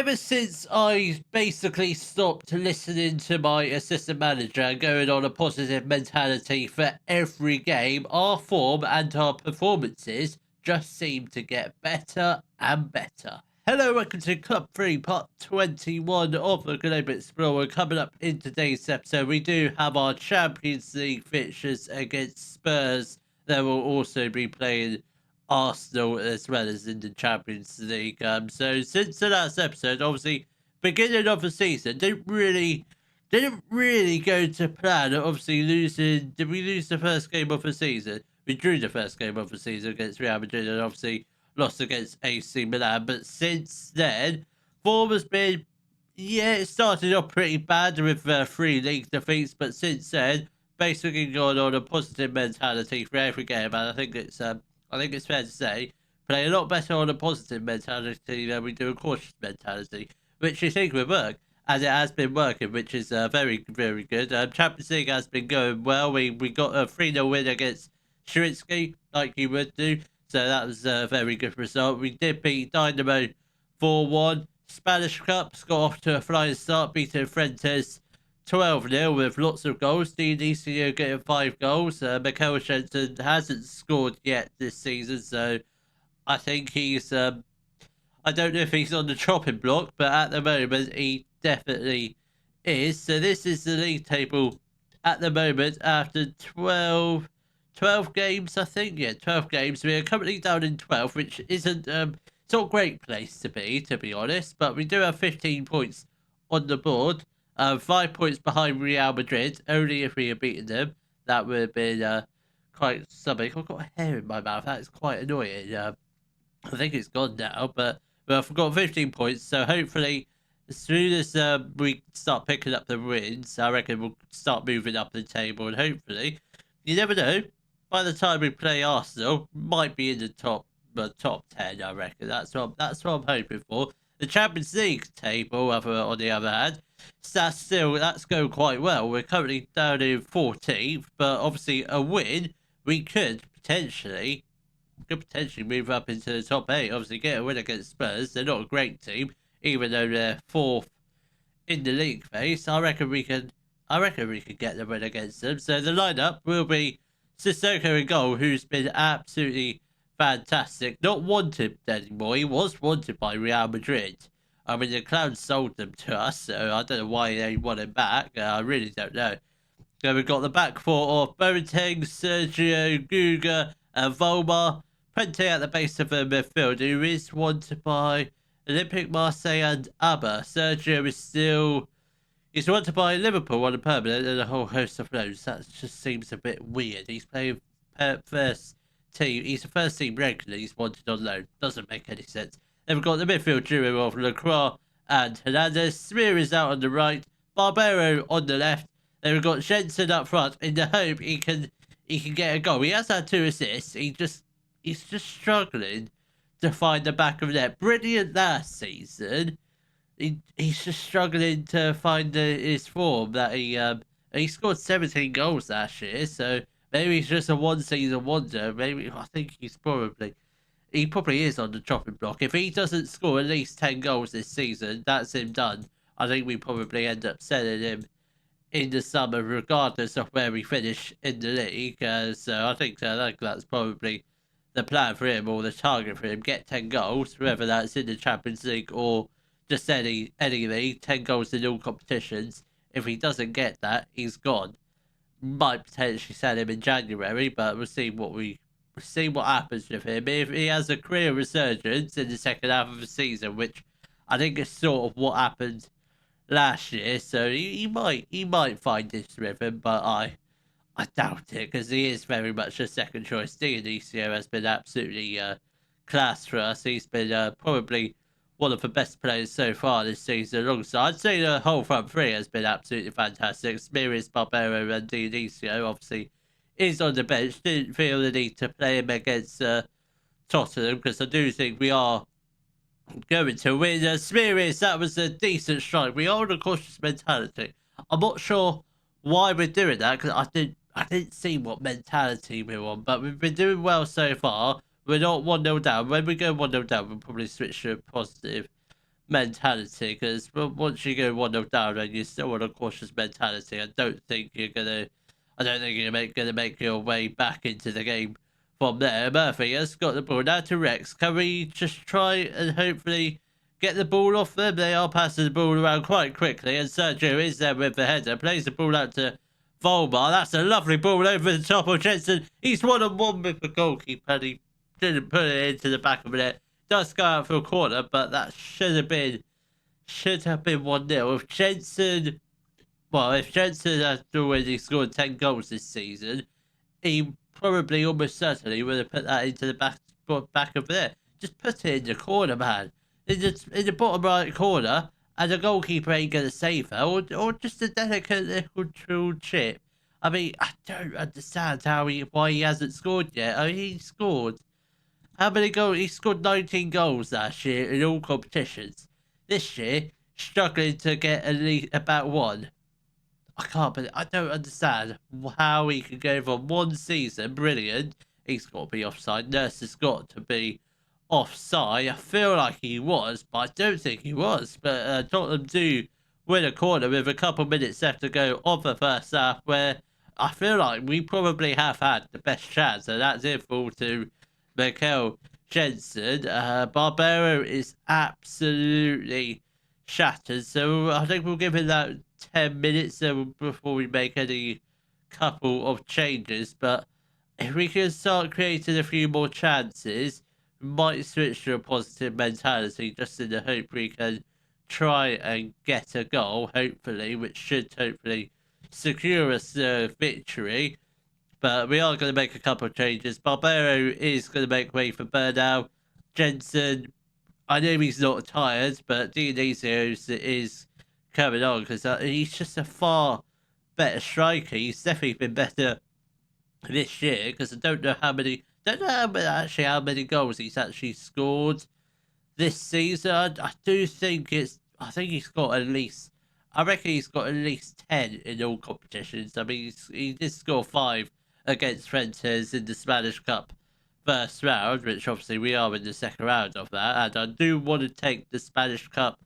ever since I basically stopped listening to my assistant manager and going on a positive mentality for every game, our form and our performances just seem to get better and better. Hello, welcome to Club 3, part 21 of the Global Explorer. Coming up in today's episode, we do have our Champions League fixtures against Spurs. There will also be playing Arsenal as well as in the Champions League. So since the last episode, obviously beginning of the season didn't really go to plan. Obviously did we lose the first game of the season? We drew the first game of the season against Real Madrid and obviously lost against AC Milan. But since then, form has been, yeah, it started off pretty bad with 3 league defeats, but since then, basically gone on a positive mentality for every game, and I think it's fair to say, play a lot better on a positive mentality than we do a cautious mentality, which you think would work. And it has been working, which is very, very good. Champions League has been going well. We got a 3-0 win against Shurinsky, like you would do. So that was a very good result. We did beat Dynamo 4-1. Spanish Cups got off to a flying start, beating Frentes 12-0 with lots of goals. DDCO getting 5 goals. Mikel Shenton hasn't scored yet this season, so I think he's... I don't know if he's on the chopping block, but at the moment he definitely is. So this is the league table at the moment after 12 games, I think. Yeah, 12 games. We are currently down in 12th, which isn't... it's not a great place to be honest, but we do have 15 points on the board. 5 points behind Real Madrid. Only if we had beaten them, that would have been quite something. I've got a hair in my mouth. That is quite annoying. I think it's gone now, but I've got 15 points. So hopefully, as soon as we start picking up the wins, I reckon we'll start moving up the table. And hopefully, you never know, by the time we play Arsenal, might be in the top 10. I reckon that's what I'm hoping for. The Champions League table, on the other hand, that's going quite well. We're currently down in 14th, but obviously a win, we could potentially move up into the top 8. Obviously, get a win against Spurs. They're not a great team, even though they're 4th in the league phase. I reckon we can get the win against them. So the lineup will be Sissoko in goal, who's been absolutely fantastic. Not wanted anymore. He was wanted by Real Madrid. I mean, the Clowns sold them to us, so I don't know why they want him back. I really don't know. So we've got the back 4 of Boateng, Sergio, Guga, and Volmar. Prente at the base of the midfield, who is wanted by Olympic Marseille and ABBA. Sergio he's wanted by Liverpool on a permanent and a whole host of loans. That just seems a bit weird. He's playing first team. He's the first team regular. He's wanted on loan. Doesn't make any sense. Then we've got the midfield duo of Lacroix and Hernandez. Smear is out on the right. Barbero on the left. Then we've got Jensen up front in the hope he can get a goal. He has had 2 assists. He's just struggling to find the back of the net. Brilliant last season. He's just struggling to find his form. That he scored 17 goals last year, so maybe he's just a one-season wonder. Maybe I think he probably is on the chopping block. If he doesn't score at least 10 goals this season, that's him done. I think we probably end up selling him in the summer, regardless of where we finish in the league. So I think that's probably the plan for him, or the target for him. Get 10 goals, whether that's in the Champions League or just any league. 10 goals in all competitions. If he doesn't get that, he's gone. Might potentially sell him in January, but we'll see what happens with him. If he has a career resurgence in the second half of the season, which I think is sort of what happened last year, so he might find his rhythm, but I doubt it, because he is very much a second choice. Dionisio has been absolutely class for us. He's been probably one of the best players so far this season. Alongside, I'd say the whole front 3 has been absolutely fantastic. Smearis, Barbero, and Dionisio obviously is on the bench. Didn't feel the need to play him against Tottenham, because I do think we are going to win. Smearis, that was a decent strike. We are on a cautious mentality. I'm not sure why we're doing that, because I didn't see what mentality we're on, but we've been doing well so far. We're not 1-0 down. When we go 1-0 down, we'll probably switch to a positive mentality, because once you go 1-0 down and you're still on a cautious mentality, I don't think you're gonna make your way back into the game from there. Murphy has got the ball now to Rex. Can we just try and hopefully get the ball off them? They are passing the ball around quite quickly, and Sergio is there with the header. Plays the ball out to Volmar. That's a lovely ball over the top of Jensen. He's 1-on-1 with the goalkeeper, and he didn't put it into the back of the net. Does go out for a corner, but that should have been 1-0. If Jensen has already scored 10 goals this season, he probably almost certainly would have put that into the back of there. Just put it in the corner, man. In the bottom right corner, and the goalkeeper ain't going to save her, or just a delicate little chip. I mean, I don't understand why he hasn't scored yet. I mean, he scored. How many goals? He scored 19 goals last year in all competitions. This year, struggling to get at least about one. I don't understand how he can go from one season, brilliant. He's got to be offside. Nurse has got to be offside. I feel like he was, but I don't think he was. But Tottenham do win a corner with a couple minutes left to go of the first half, where I feel like we probably have had the best chance, and that's it fall to Mikel Jensen. Barbero is absolutely shattered, so I think we'll give him that 10 minutes before we make any couple of changes. But if we can start creating a few more chances, we might switch to a positive mentality, just in the hope we can try and get a goal, hopefully, which should hopefully secure us the victory. But we are going to make a couple of changes. Barbero is going to make way for Bernal. Jensen, I know he's not tired, but Dionisio is coming on, because he's just a far better striker. He's definitely been better this year, because I don't know how many goals he's actually scored this season. I think he's got at least, I reckon he's got at least 10 in all competitions. I mean, he did score 5 against Fuentes in the Spanish Cup first round, which obviously we are in the second round of that, and I do want to take the Spanish Cup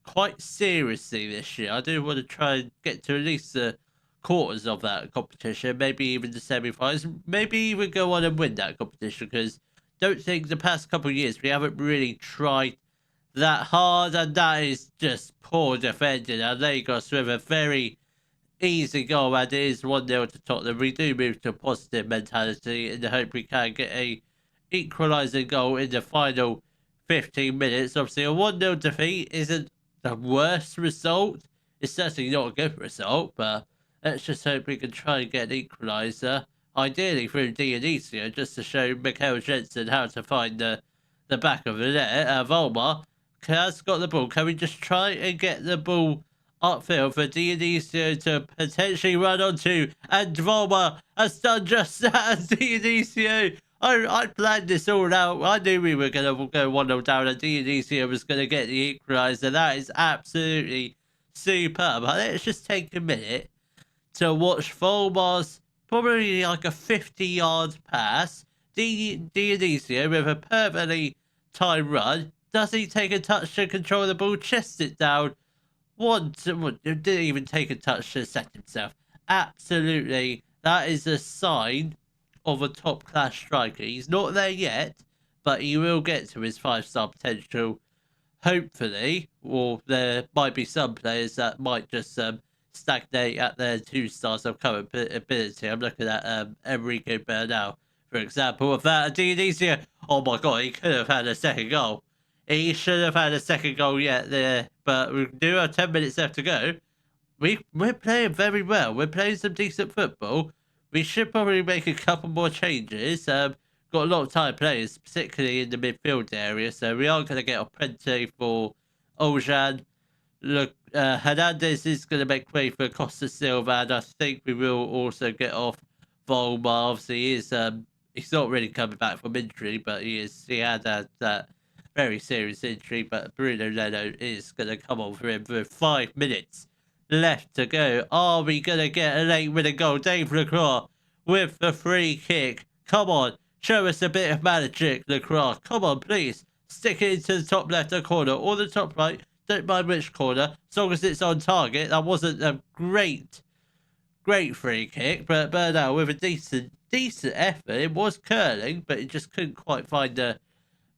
quite seriously this year. I do want to try and get to at least the quarters of that competition, maybe even the semi-finals, maybe even go on and win that competition, because don't think the past couple of years we haven't really tried that hard, and that is just poor defending. And Lagos with a very easy goal, and it is 1-0 to Tottenham. We do move to a positive mentality in the hope we can get a equalising goal in the final 15 minutes. Obviously, a 1-0 defeat isn't the worst result. It's certainly not a good result, but let's just hope we can try and get an equaliser, ideally through Dionisio, just to show Mikel Jensen how to find the back of the net. Volmar has got the ball. Can we just try and get the ball upfield for Dionisio to potentially run onto? And Volmar has done just that. Dionisio, I planned this all out. I knew we were going to go 1-0 down, and Dionisio was going to get the equaliser. That is absolutely superb. Let's just take a minute to watch Volmar's probably like a 50-yard pass. Dionisio with a perfectly timed run. Does he take a touch to control the ball? Chests it down. Didn't even take a touch to set himself. Absolutely, that is a sign of a top-class striker. He's not there yet, but he will get to his 5-star potential, hopefully. Or there might be some players that might just stagnate at their 2 stars of current ability. I'm looking at Enrique Bernal, for example. Without Dionisio, oh my god, he could have had a second goal. He should have had a second goal yet there, but we do have 10 minutes left to go. We're playing very well. We're playing some decent football. We should probably make a couple more changes. Got a lot of tired players, particularly in the midfield area, so we are going to get a plenty for Oljan. Look, Hernandez is going to make way for Costa Silva, and I think we will also get off Volmar. Obviously, he's not really coming back from injury, but he had that very serious injury. But Bruno Leno is going to come on for him with 5 minutes left to go. Are we going to get a late winning goal? Dave Lacroix with the free kick. Come on, show us a bit of magic, Lacroix. Come on, please. Stick it into the top left corner or the top right. Don't mind which corner, as long as it's on target. That wasn't a great free kick, but Bernal with a decent effort. It was curling, but it just couldn't quite find the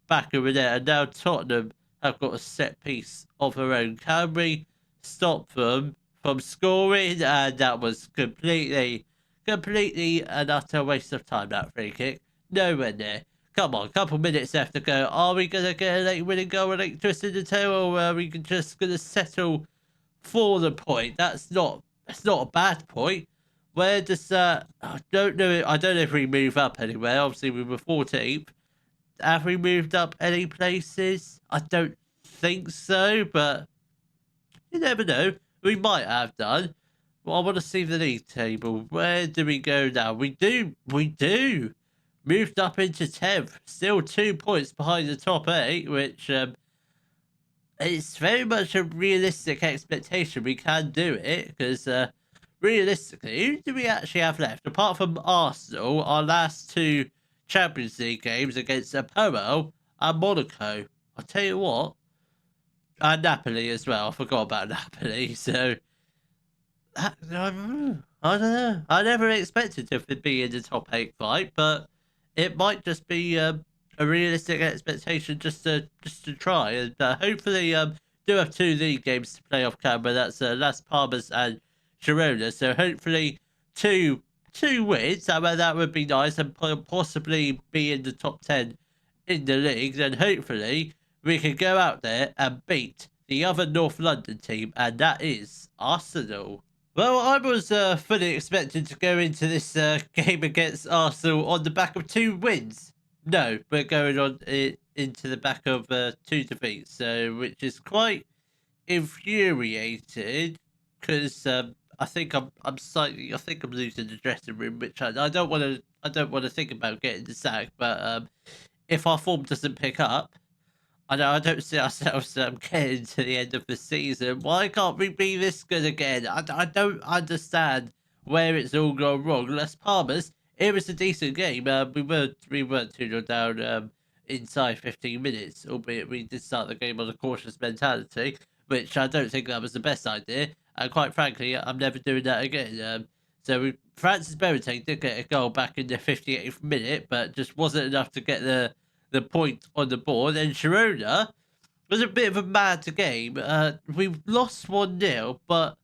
back of the net. And now Tottenham have got a set piece of their own. Can we stop them from scoring? And that was completely and utter waste of time, that free kick. Nowhere near. Come on, couple minutes left to go. Are we going to get a late winning goal, a late twist in the tail, or are we just going to settle for the point? That's not a bad point. Where does I don't know if we move up anywhere. Obviously, we were 14th. Have we moved up any places? I don't think so, but you never know. We might have done. Well, I want to see the league table. Where do we go now? We do. Moved up into 10th. Still 2 points behind the top 8, which it's very much a realistic expectation we can do it, because realistically, who do we actually have left? Apart from Arsenal, our last 2 Champions League games against Apoel and Monaco. I'll tell you what, and Napoli as well. I forgot about Napoli, so I don't know. I never expected to be in the top 8 fight, but it might just be a realistic expectation just to try, and hopefully do have 2 league games to play off camera. That's Las Palmas and Girona, so hopefully two wins. I mean, that would be nice, and possibly be in the top 10 in the league. Then hopefully we can go out there and beat the other North London team, and that is Arsenal. Well, I was fully expecting to go into this game against Arsenal on the back of 2 wins. No, we're going on into the back of 2 defeats, so which is quite infuriated, because I think I'm losing the dressing room, which I don't want to think about getting the sack. But if our form doesn't pick up, I don't see ourselves getting to the end of the season. Why can't we be this good again? I don't understand where it's all gone wrong. Las Palmas, it was a decent game. We weren't 2-0 down inside 15 minutes, albeit we did start the game on a cautious mentality, which I don't think that was the best idea. And quite frankly, I'm never doing that again. Francis Boateng did get a goal back in the 58th minute, but just wasn't enough to get the point on the board. And Girona was a bit of a mad game. We lost 1-0, but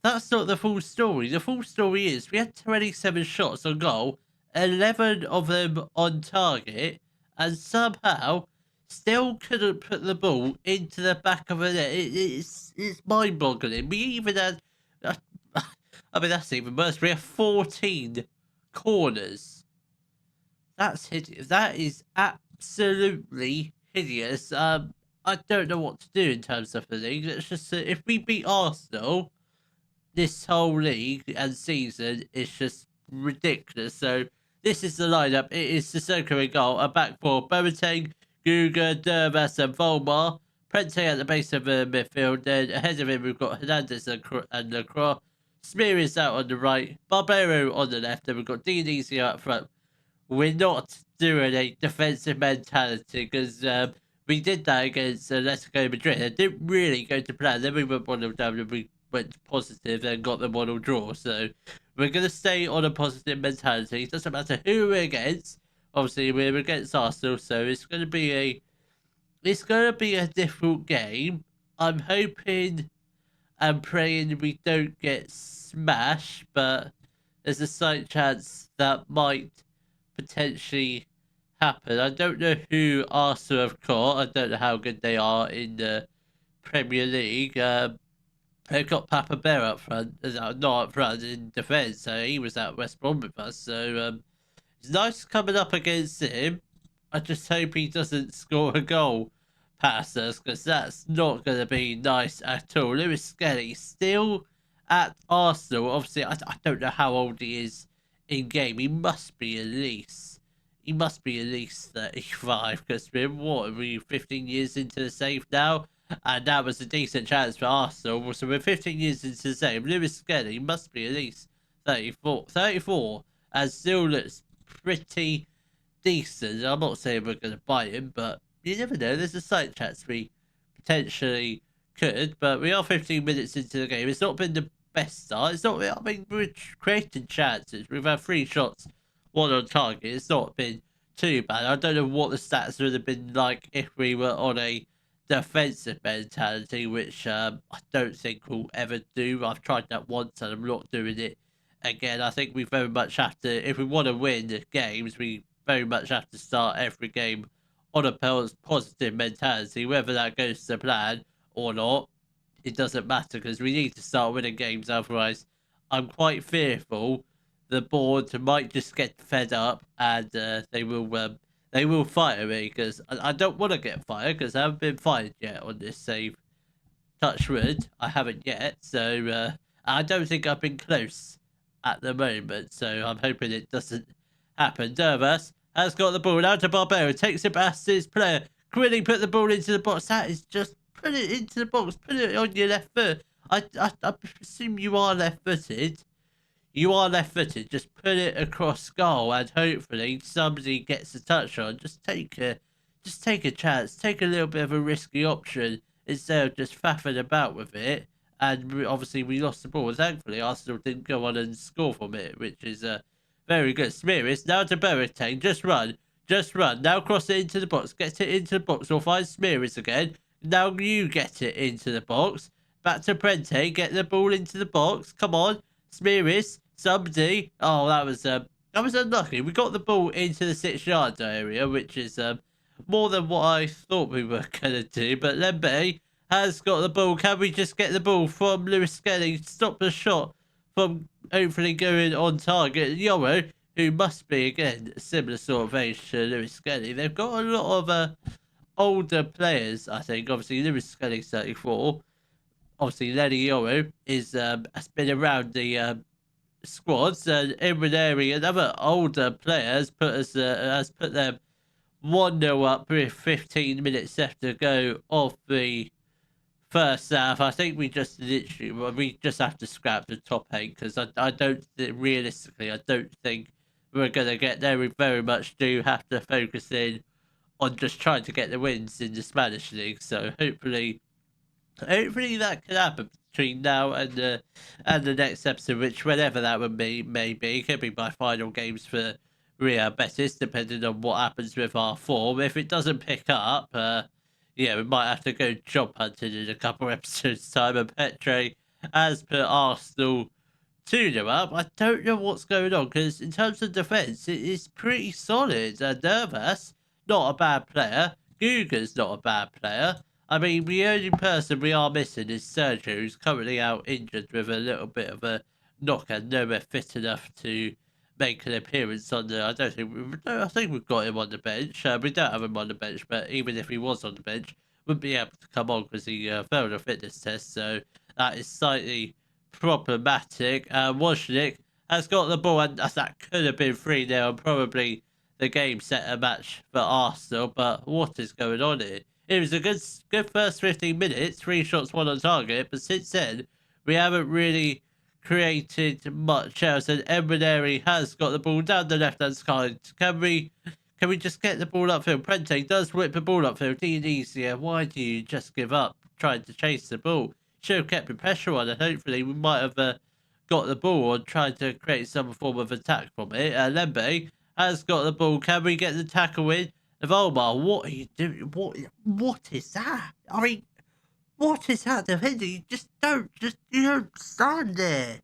that's not the full story. The full story is we had 27 shots on goal, 11 of them on target, and somehow still couldn't put the ball into the back of the net. It's mind-boggling. We even had, I mean, that's even worse. We have 14 corners. That's hideous. That is absolutely hideous. I don't know what to do in terms of the league. It's just if we beat Arsenal, this whole league and season is just ridiculous. So this is the lineup. It is Sissoko in goal, a back four: Boateng, Guga, Dervas, and Volmar. Prente at the base of the midfield. Then ahead of him, we've got Hernandez and Lacroix. Smear is out on the right, Barbero on the left, and we've got Dionisi up front. We're not doing a defensive mentality, because we did that against Atletico Madrid. It didn't really go to plan. Then we went 1-0 down and we went positive and got the 1-0 draw. So we're going to stay on a positive mentality. It doesn't matter who we're against. Obviously, we're against Arsenal, so it's going to be a difficult game. I'm hoping and praying we don't get smashed, but there's a slight chance that might potentially happen. I don't know who Arsenal have caught. I don't know how good they are in the Premier League. They've got Papa Bear up front, not up front in defence, so he was at West Brom with us. So it's nice coming up against him. I just hope he doesn't score a goal past us, because that's not going to be nice at all. Lewis Skelly still at Arsenal. Obviously, I don't know how old he is in game. He must be at least 35, because we're 15 years into the save now, and that was a decent chance for Arsenal. So we're 15 years into the save. Lewis Skelly must be at least 34, and still looks pretty decent. I'm not saying we're going to buy him, but you never know. There's a slight chance we potentially could, but we are 15 minutes into the game. It's not been the best start. It's not. I mean, we're creating chances. We've had 3 shots, 1 on target. It's not been too bad. I don't know what the stats would have been like if we were on a defensive mentality, which I don't think we'll ever do. I've tried that once and I'm not doing it again. I think we very much have to, if we want to win the games, we very much have to start every game on a positive mentality, whether that goes to plan or not. It doesn't matter because we need to start winning games. Otherwise, I'm quite fearful the board might just get fed up and they will fire me because I don't want to get fired because I haven't been fired yet on this save. Touch wood, I haven't yet. So I don't think I've been close at the moment. So I'm hoping it doesn't happen. Dervas has got the ball out to Barbero, takes it past his player. Quilly put the ball into the box. That is just put it into the box. Put it on your left foot. I presume you are left-footed. You are left-footed. Just put it across goal, and hopefully somebody gets a touch on. Just take a chance. Take a little bit of a risky option instead of just faffing about with it. And obviously we lost the ball. Thankfully, Arsenal didn't go on and score from it, which is very good. Smearis now to Boateng. Just run. Just run. Now cross it into the box. Get it into the box. We'll find Smearis again. Now you get it into the box. Back to Prente. Get the ball into the box. Come on. Smearis. Somebody. Oh, that was unlucky. We got the ball into the 6-yard area, which is more than what I thought we were going to do. But Lembe has got the ball. Can we just get the ball from Lewis Skelly? Stop the shot from hopefully going on target. Yoro, who must be, again, a similar sort of age to Lewis Skelly. They've got a lot of older players, I think. Obviously, Lewis Skelly's 34. Obviously, Lenny Yoro has been around the squads. And Imraneri, another older player, has put them 1-0 up with 15 minutes left to go of the first half. I think we just have to scrap the top 8 because I don't realistically, I don't think we're going to get there. We very much do have to focus in on just trying to get the wins in the Spanish league. So hopefully that can happen between now and the next episode, which whenever that would be, maybe it could be my final games for Real Betis, depending on what happens with our form. If it doesn't pick up, yeah, we might have to go job hunting in a couple of episodes' time. And Petre has put Arsenal 2-0 up. I don't know what's going on because in terms of defence, it is pretty solid. Nervous, not a bad player. Guga's not a bad player. I mean, the only person we are missing is Sergio, who's currently out injured with a little bit of a knock and nowhere fit enough to make an appearance on the. I think we've got him on the bench. We don't have him on the bench, but even if he was on the bench, wouldn't be able to come on because he failed a fitness test. So that is slightly problematic. Wozniak has got the ball, and that could have been 3-0 and probably the game set a match for Arsenal. But what is going on here? It was a good first 15 minutes, 3 shots, 1 on target. But since then, we haven't really created much else. And Emraneri has got the ball down the left-hand side. Can we just get the ball upfield? Prente does whip the ball upfield. Easier. Why do you just give up trying to chase the ball? Should have kept the pressure on, and hopefully we might have got the ball and tried to create some form of attack from it. Lembe has got the ball. Can we get the tackle in? Volmar, what are you doing? What is that? I mean, what is that defender? You don't stand there.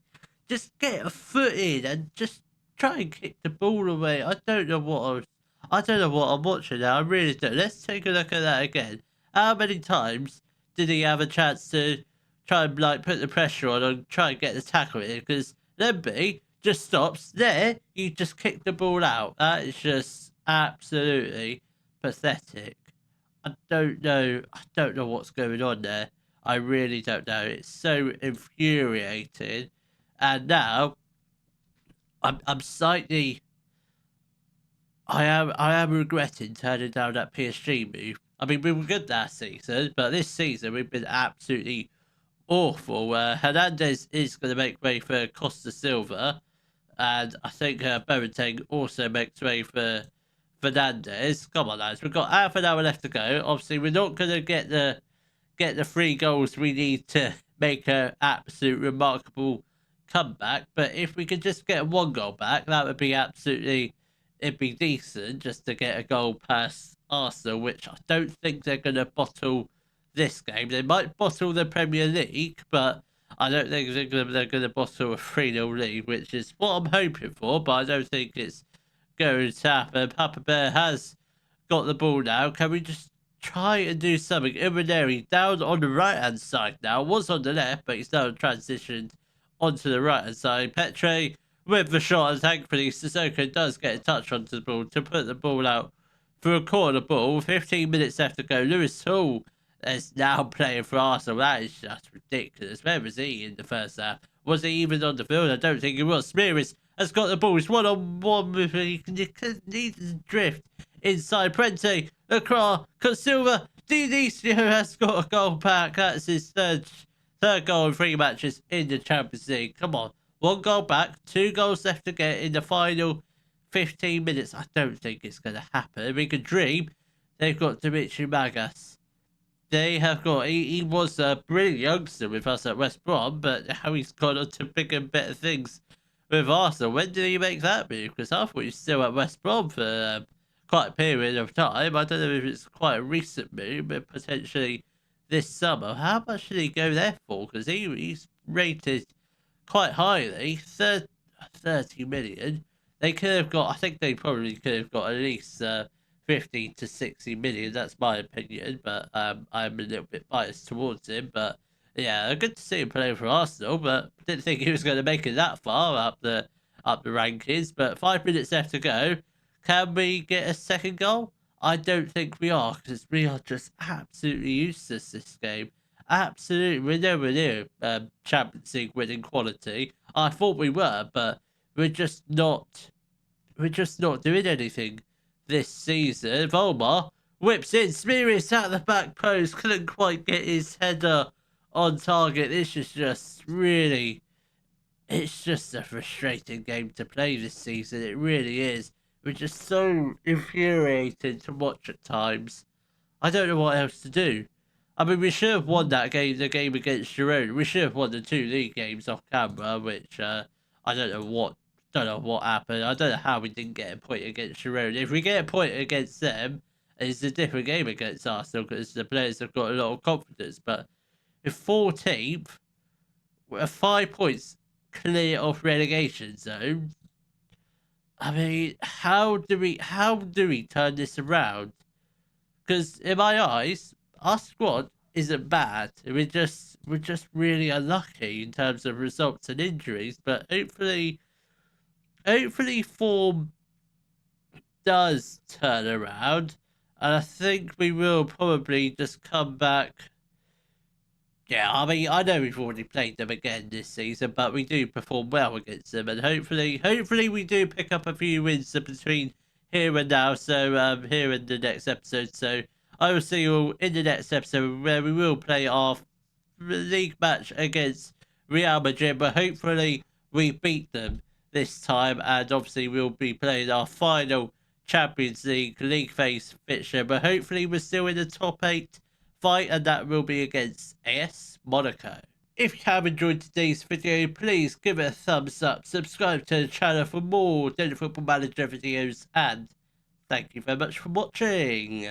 Just get a foot in and just try and kick the ball away. I don't know what I'm watching now. I really don't. Let's take a look at that again. How many times did he have a chance to try and put the pressure on and try and get the tackle in? Because Lembe just stops there. You just kick the ball out. That is just absolutely pathetic. I don't know what's going on there. I really don't know. It's so infuriating. And now I'm slightly I am regretting turning down that PSG move. I mean, we were good last season, but this season we've been absolutely awful. Hernandez is going to make way for Costa Silva, and I think Boateng also makes way for Fernandez. Come on, lads. We've got half an hour left to go. Obviously, we're not going to get the get the 3 goals we need to make an absolute remarkable comeback. But if we could just get 1 goal back, that would be it'd be decent just to get a goal past Arsenal, which I don't think they're going to bottle this game. They might bottle the Premier League, but I don't think they're going to bottle a 3-0 lead, which is what I'm hoping for, but I don't think it's going to happen. Papa Bear has got the ball now. Can we just try and do something? Imaneri down on the right-hand side now. Was on the left, but he's now transitioned onto the right-hand side. Petre with the shot, and thankfully Sissoko does get a touch onto the ball to put the ball out for a corner ball. 15 minutes left to go. Lewis Hall is now playing for Arsenal. That is just ridiculous. Where was he in the first half? Was he even on the field? I don't think he was. Smearis has got the ball. He's one-on-one with he needs to drift inside. Prente, Lacroix, Silva, Dinicio has got a goal back. That's his third goal in 3 matches in the Champions League. Come on. 1 goal back, 2 goals left to get in the final 15 minutes. I don't think it's going to happen. We can dream. They've got Dimitri Magas. They have got, he was a brilliant youngster with us at West Brom, but now he's gone on to bigger and better things with Arsenal. When did he make that move? Because I thought he was still at West Brom for quite a period of time. I don't know if it's quite a recent move, but potentially this summer. How much did he go there for? Because he's rated quite highly, 30 million. They could have got, I think they probably could have got at least 50 to 60 million. That's my opinion, but I'm a little bit biased towards him. But yeah, good to see him playing for Arsenal, but didn't think he was going to make it that far up the rankings. But 5 minutes left to go. Can we get a second goal? I don't think we are, because we are just absolutely useless this game. Absolutely, we're nowhere near Champions League winning quality. I thought we were, but we're just not doing anything this season. Volmar whips in, Smearis at the back post, couldn't quite get his header on target. This is just really, it's just a frustrating game to play this season. It really is. We're just so infuriating to watch at times. I don't know what else to do. I mean, we should have won that game, the game against Girona. We should have won the 2 league games off camera, which I don't know what happened. I don't know how we didn't get a point against Girona. If we get a point against them, it's a different game against Arsenal because the players have got a lot of confidence. But if 14th, we're 5 points clear of relegation zone. I mean, how do we turn this around? Because in my eyes, our squad isn't bad. We're just really unlucky in terms of results and injuries. But hopefully form does turn around, and I think we will probably just come back. Yeah, I mean, I know we've already played them again this season, but we do perform well against them, and hopefully we do pick up a few wins between here and now. So here in the next episode. So I will see you all in the next episode where we will play our league match against Real Madrid, but hopefully we beat them this time, and obviously we'll be playing our final Champions League phase fixture, but hopefully we're still in the top 8 fight, and that will be against AS Monaco. If you have enjoyed today's video, please give it a thumbs up, subscribe to the channel for more Daily Football Manager videos, and thank you very much for watching.